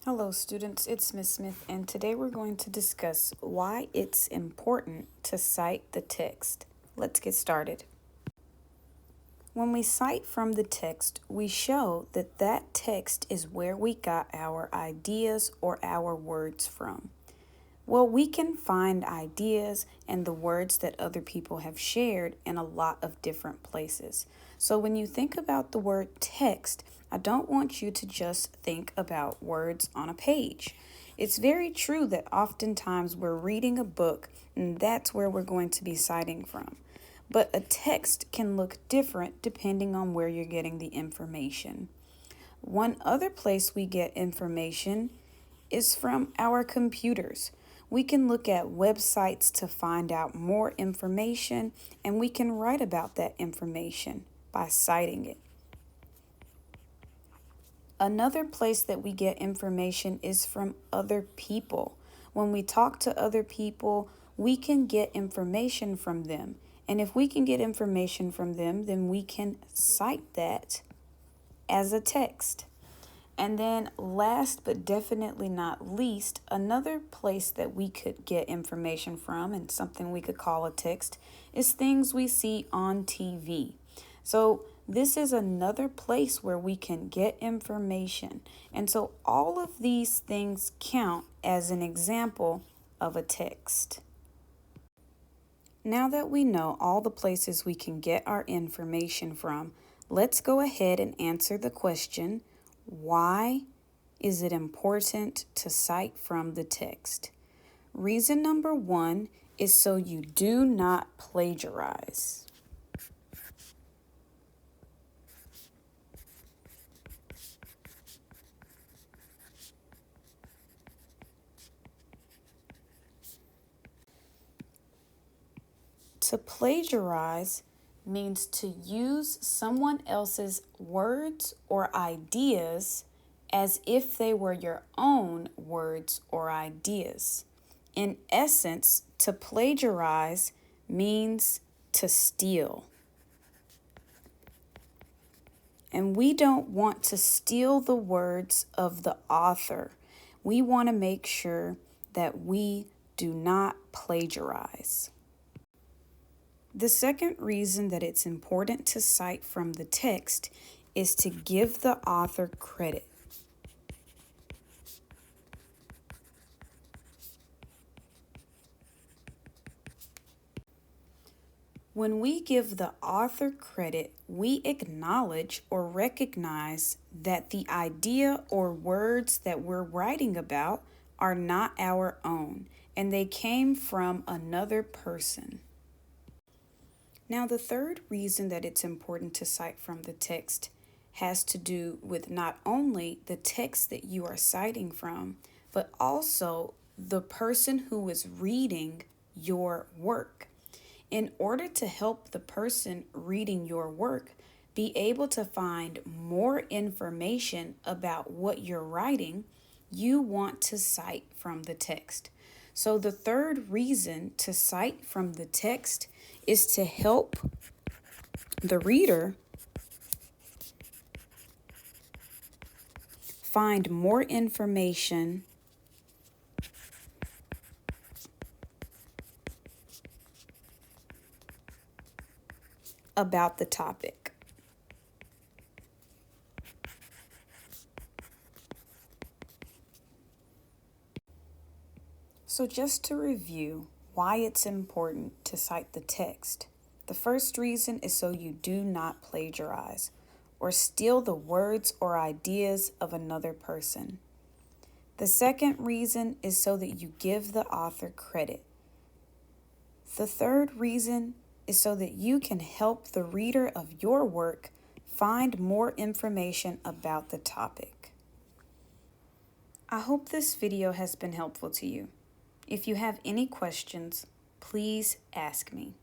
Hello students, it's Ms. Smith, and today we're going to discuss why it's important to cite the text. Let's get started. When we cite from the text, we show that that text is where we got our ideas or our words from. Well, we can find ideas and the words that other people have shared in a lot of different places. So when you think about the word text, I don't want you to just think about words on a page. It's very true that oftentimes we're reading a book and that's where we're going to be citing from. But a text can look different depending on where you're getting the information. One other place we get information is from our computers. We can look at websites to find out more information, and we can write about that information by citing it. Another place that we get information is from other people. When we talk to other people, we can get information from them. And if we can get information from them, then we can cite that as a text. And then last but definitely not least, another place that we could get information from and something we could call a text is things we see on TV. So this is another place where we can get information. And so all of these things count as an example of a text. Now that we know all the places we can get our information from, let's go ahead and answer the question, why is it important to cite from the text? Reason number one is so you do not plagiarize. To plagiarize means to use someone else's words or ideas as if they were your own words or ideas. In essence, to plagiarize means to steal. And we don't want to steal the words of the author. We want to make sure that we do not plagiarize. The second reason that it's important to cite from the text is to give the author credit. When we give the author credit, we acknowledge or recognize that the idea or words that we're writing about are not our own, and they came from another person. Now, the third reason that it's important to cite from the text has to do with not only the text that you are citing from, but also the person who is reading your work. In order to help the person reading your work be able to find more information about what you're writing, you want to cite from the text. So the third reason to cite from the text is to help the reader find more information about the topic. So just to review why it's important to cite the text. The first reason is so you do not plagiarize or steal the words or ideas of another person. The second reason is so that you give the author credit. The third reason is so that you can help the reader of your work find more information about the topic. I hope this video has been helpful to you. If you have any questions, please ask me.